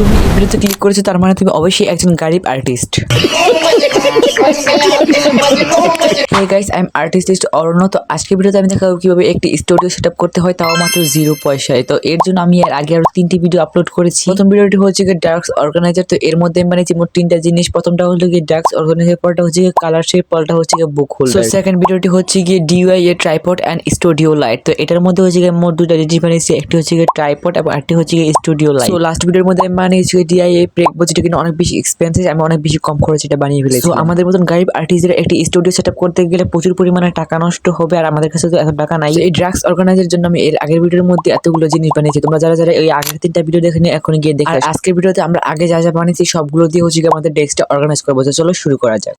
তুমি এই ভিডিওতে ক্লিক করেছো তার মানে তুমি অবশ্যই একজন গারিব artist. Hey guys, I am artist Aranya. তো আজকের ভিডিওতে আমি দেখাবো কিভাবে একটি স্টুডিও সেটআপ করতে হয়, তাও মাত্র 0 পয়সায়। তো এর জন্য আমি এর আগে আরো 3টি ভিডিও আপলোড করেছি। প্রথম ভিডিওটি হচ্ছে গিয়ে ডার্কস অর্গানাইজার। তো এর মধ্যে আমি বানিয়েছি মোট 3টা জিনিস। প্রথমটা হলো গিয়ে ডার্কস অর্গানাইজার, পরটা হচ্ছে গিয়ে কালার শেপ, পরটা হচ্ছে গিয়ে বুক হোল্ডার। সেকেন্ড ভিডিওটি হচ্ছে গিয়ে DIY tripod and studio light. তো এটার মধ্যে হচ্ছে গিয়ে মোট 2টা জিনিস বানিয়েছি, একটি হচ্ছে গিয়ে ট্রাইপড এবং আরেকটি হচ্ছে গিয়ে স্টুডিও লাইট। তো লাস্ট ভিডিওর মধ্যে আমি বানিয়েছি DIY ব্রেকবো, যেটা কিন্তু অনেক বেশি এক্সপেন্সিভ, আমি অনেক বেশি কম খরচে এটা বানিয়ে ফেলেছি। তো আমাদের মতন গারিব আর্টিস্টদের একটি স্টুডিও সেটআপ করতে গেলে প্রচুর পরিমাণে টাকা নষ্ট হবে, আর আমাদের কাছে তো এত টাকা নাই। এই ড্রাগস অর্গানাইজার জন্য আমি এর আগের ভিডিওর মধ্যে এতগুলো জিনিস বানিয়েছি। তোমরা যারা যারা এই আগের 3টা ভিডিও দেখেনি এখন গিয়ে দেখে। আর আজকের ভিডিওতে আমরা আগে যা যা বানিয়েছি সবগুলো দিয়ে হচ্ছে গিয়ে আমাদের ডেস্কটা অর্গানাইজ করবো। তো চলো শুরু করা যাক।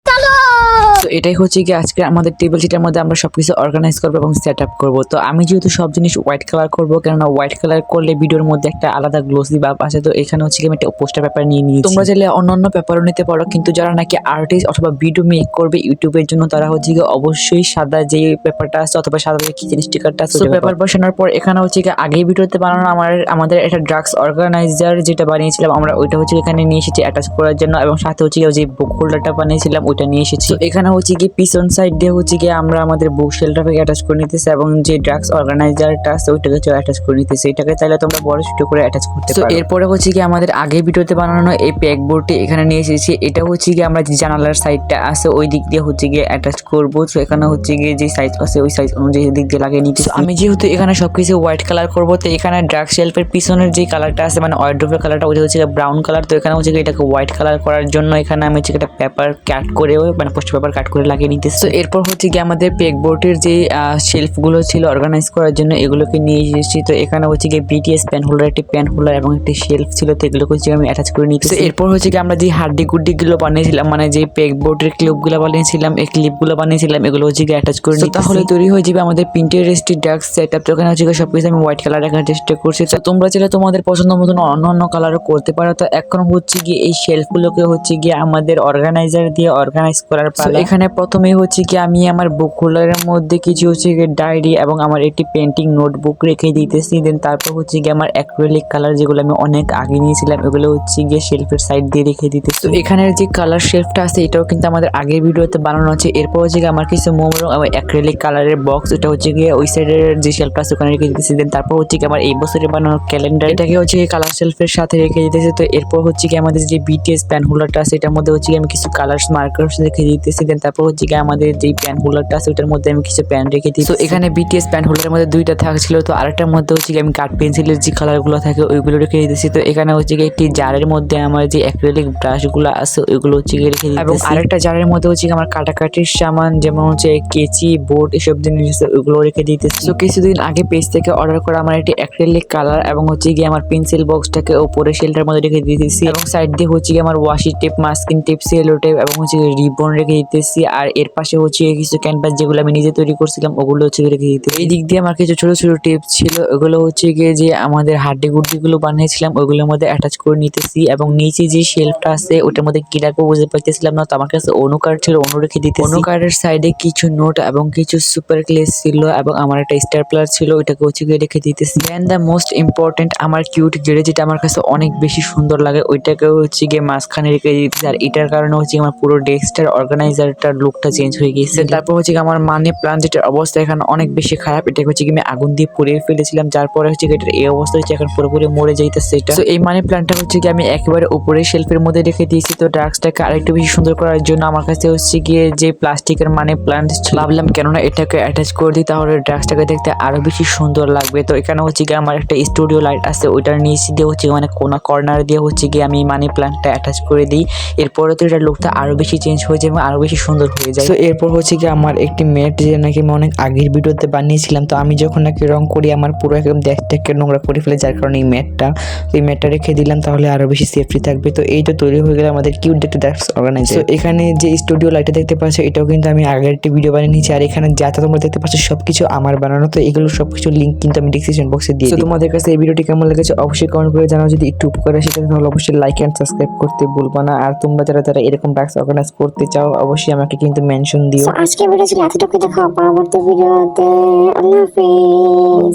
তো এটাই হচ্ছে কি আজকে আমাদের টেবিল সিটের মধ্যে আমরা সবকিছু অর্গানাইজ করবো এবং সেট আপ করবো। তো আমি যেহেতু সব জিনিস হোয়াইট কালার করবো, কেননা হোয়াইট কালার করলে ভিডিওর মধ্যে একটা আলাদা গ্লোসি ভাব আসে। তো এখানে হচ্ছে কি আমি একটা পোস্টার পেপার নিয়ে নিয়েছি। তোমরা চাইলে অন্যান্য পেপারও নিতে পারো, কিন্তু যারা নাকি আর্টিস্ট অথবা ভিডিও মেক করবে ইউটিউবের জন্য, তারা হচ্ছে কি অবশ্যই সাদা যে পেপারটা আছে অথবা সাদা যে কিচেন স্টিকারটা আছে পেপার বসানোর পর এখানে হচ্ছে কি আগেই ভিডিওতে বানানো আমাদের একটা ড্রাগস অর্গানাইজার যেটা বানিয়েছিলাম আমরা, ওইটা হচ্ছে এখানে নিয়ে এসেছি অ্যাটাচ করার জন্য, এবং সাথে হচ্ছে যে বুক হোল্ডারটা বানিয়েছিলাম ওইটা নিয়ে এসেছি। তো এখানে হচ্ছে কি পিছন সাইড দিয়ে হচ্ছে কি আমরা আমাদের বুক শেলটাকে অ্যাটাচ করে নিতেছি, এবং যে ড্রাগস অর্গানাইজারটা আছে ওইটাকে অ্যাটাচ করে নিতেছি। এটাকে চাইলে তোমরা বড় ছোট করে অ্যাটাচ করতে পারো। এরপরে হচ্ছে কি আমাদের আগে ভিডিওতে বানানো এই প্যাক বোর্ডটি এখানে নিয়ে এসেছি। এটা হচ্ছে কি আমরা যে জানালার সাইডটা আছে ওই দিক দিয়ে হচ্ছে গিয়ে অ্যাটাচ করবো। তো এখানে হচ্ছে গিয়ে যে সাইজ আছে ওই সাইজ অনুযায়ী দিক দিয়ে লাগিয়ে নিতেছি। আমি যেহেতু এখানে সবকিছু হোয়াইট কালার করবো, তো এখানে ড্রাগস শেলফের পিছনের যে কালারটা আছে মানে ওয়ার্ড্রোবের কালারটা ওইটা হচ্ছে ব্রাউন কালার। তো এখানে হচ্ছে এটাকে হোয়াইট কালার করার জন্য এখানে আমি হচ্ছে একটা পেপার কাট করে মানে পোস্টার পেপার কাট করে লাগিয়ে নিতেছি। তো এরপর হচ্ছে কি আমাদের পেক বোর্ডের যে শেলফগুলো ছিল অর্গানাইজ করার জন্য এগুলোকে নিয়ে এসেছি। তো এখানে হচ্ছে গিয়ে BTS পেন হোল্ডার, একটি পেন হোল্ডার এবং একটি শেলফ ছিল, তো এগুলোকে হচ্ছে আমি অ্যাটাচ করে নিতেছি। এরপর হচ্ছে কি আমরা যে হাড্ডি গুড্ডি গুলো বানিয়েছিলাম মানে যে পেক বোর্ডের ক্লিপগুলো বানিয়েছিলাম, এই ক্লিপগুলো বানিয়েছিলাম, এগুলো হচ্ছে গিয়ে অ্যাটাচ করে নিতেছি। তাহলে তৈরি হয়ে যাবে আমাদের প্রিন্টারেস্টের ড্রাগস সেটআপ। তো এখানে হচ্ছে সবকিছু আমি হোয়াইট কালার রাখার চেষ্টা করছি। তো তোমরা চাইলে তোমাদের পছন্দ মতন অন্য কালারও করতে পারো। তো এখন হচ্ছে গিয়ে এই শেলফগুলোকে হচ্ছে গিয়ে আমাদের অর্গানাইজার দিয়ে অর্গানাইজ করার পালা। এখানে প্রথমেই হচ্ছে কি আমি আমার বুক হোল্ডারের মধ্যে কিছু হচ্ছে গিয়ে ডায়েরি এবং আমার একটি পেন্টিং নোটবুক রেখে দিতেছি। দেন তারপর হচ্ছে গিয়ে আমার অ্যাক্রিলিক কালার যেগুলো আমি অনেক আগে নিয়েছিলাম এগুলো হচ্ছে গিয়ে শেলফের সাইড দিয়ে রেখে দিতেছি। তো এখানের যে কালার শেলফটা আছে এটাও কিন্তু আমাদের আগের ভিডিওতে বানানো আছে। এরপর হচ্ছে গিয়ে আমার কিছু মোম এবং অ্যাক্রিলিক কালারের বক্স, এটা হচ্ছে গিয়ে ওই সাইডের যে শেলফটা আছে ওখানে রেখে দিতেছি। দেন তারপর হচ্ছে কি আমার এই বছরের বানানো ক্যালেন্ডার, এটাকে হচ্ছে কালার শেলফের সাথে রেখে দিতেছি। তো এরপর হচ্ছে কি আমাদের যে BTS পেন হোল্ডারটা আছে এটার মধ্যে হচ্ছে আমি কিছু কালার্স মার্কার্স রেখে দিতেছি। দেন তারপর হচ্ছে কি আমাদের যে পেন হোল্ডারটা আছে ওটার মধ্যে আমি কিছু পেন রেখে দিই। তো এখানে BTS পেন হোল্ডারের মধ্যে 2টা থাকছিল, তো আরেকটার মধ্যে হচ্ছে আমি কাঠ পেন্সিলের যে কালারগুলো থাকে ওইগুলো রেখে দিতেছি। তো এখানে হচ্ছে একটি জারের মধ্যে আমার যে অ্যাক্রিলিক ব্রাশগুলো আছে ওইগুলো হচ্ছে রেখে দিতেছি, এবং আরেকটা জারের মধ্যে হচ্ছে আমার কাটাকাটির সামান যেমন হচ্ছে কেচি, বোর্ড, এসব জিনিস ওইগুলো রেখে দিতেছি। তো কিছুদিন আগে পেজ থেকে অর্ডার করা আমার একটি অ্যাক্রিলিক কালার এবং হচ্ছে গিয়ে আমার পেন্সিল বক্সটাকে উপরে শেলটার মধ্যে রেখে দিতেছি, এবং সাইড দিয়ে হচ্ছে আমার washi tape, masking tape, cello tape এবং হচ্ছে রিবন রেখে দিতেছি। আর এর পাশে হচ্ছে কিছু ক্যানভাস যেগুলো আমি নিজে তৈরি করছিলাম ওগুলো হচ্ছে রেখে দিতেছি। এই দিক দিয়ে আমার কিছু ছোট ছোট টেপ ছিল, ওগুলো হচ্ছে গিয়ে যে আমাদের হাড্ডি গুড্ডি গুলো বানিয়েছিলাম ওইগুলোর মধ্যে অ্যাটাচ করে নিতেছি। এবং নিচে যে শেলফটা আছে ওটার মধ্যে কি রাখবো বুঝতে পারতেছিলাম না, তো আমার কাছে অনু কার্ড ছিল, অনু রেখে দিতেছি। অনু কার্ডের সাইডে কিছু নোট এবং কিছু সুপার ক্লেস ছিল, এবং আমার একটা স্টেপলার ছিল, ওইটাকে হচ্ছে গিয়ে রেখে দিতেছি। দেন দ্য মোস্ট ইম্পর্টেন্ট আমার কিউট গেড়ে, যেটা আমার কাছে অনেক বেশি সুন্দর লাগে, ওইটাকে হচ্ছে গিয়ে মাঝখানে রেখে দিতেছি। আর এটার কারণে হচ্ছে আমার পুরো ডেস্কটার অর্গানাইজারটার লুকটা চেঞ্জ হয়ে গেছে। তারপর হচ্ছে আমার মানি প্লান্ট যেটার অবস্থা এখানে অনেক বেশি খারাপ, এটাকে হচ্ছে আমি আগুন দিয়ে পুড়িয়ে ফেলেছিলাম, যার পরে হচ্ছে এটার এই অবস্থা হচ্ছে এখন পুরোপুরি মরে যাইতেছে এটা। তো এই মানি প্লান্টটা হচ্ছে কি আমি একেবারে উপরে শেলফের মধ্যে রেখে দিয়েছি। তো ড্রাগসটাকে আরেকটু বেশি সুন্দর করার জন্য আমার কাছে হচ্ছে গিয়ে যে প্লাস্টিকের মানি প্লান্ট ভাবলাম কেননা এটাকে অ্যাটাচ করে দিই, তাহলে ড্রাগসটাকে দেখতে আরো বেশি সুন্দর লাগবে। তো এখানে হচ্ছে গিয়ে আমার একটা স্টুডিও লাইট আছে, ওইটার নিচে দিয়ে হচ্ছে মানে কোনা কর্নার দিয়ে হচ্ছে গিয়ে আমি মানি প্লান্টটা অ্যাটাচ করে দিই। এরপরে তো এটার লুকটা আরো বেশি চেঞ্জ হয়ে যায় এবং আরো বেশি সুন্দর হয়ে যায়। তো এরপর হচ্ছে কি আমার একটি ম্যাট যে নাকি আমি অনেক আগের ভিডিওতে বানিয়েছিলাম, তো আমি যখন নাকি রং করি আমার পুরো একদম দেখতে নোংরা করে ফেলে, যার কারণে এই ম্যাটটা রেখে দিলাম, তাহলে আরো বেশি সেফটি থাকবে। তো এই তো তৈরি হয়ে গেল আমাদের কিউট একটা ড্রাগস অর্গানাইজার। তো এখানে যে স্টুডিও লাইটটা দেখতে পাচ্ছ এটাও কিন্তু আমি আগের একটি ভিডিও বানিয়ে নিয়েছি, আর এখানে যা তোমরা দেখতে পাচ্ছ সবকিছু আমার বানানো। তো এগুলো সবকিছু লিঙ্ক কিন্তু আমি ডেসক্রিপশন বক্সে দিয়ে দিই। তো তোমাদের কাছে এই ভিডিওটি কেমন লেগেছে অবশ্যই কমেন্ট করে জানাও। যদি একটু উপকার আসে তাহলে অবশ্যই লাইক এন্ড সাবস্ক্রাইব করতে ভুলবা না। আর তোমরা যারা এরকম ড্রাগস অর্গানাইজ করতে চাও অবশ্যই আমাকে কিন্তু মেনশন দিও। আজকে ভিডিও ছিল এতটুকু, দেখা পরবর্তী ভিডিওতে। আল্লাহ হাফেজ।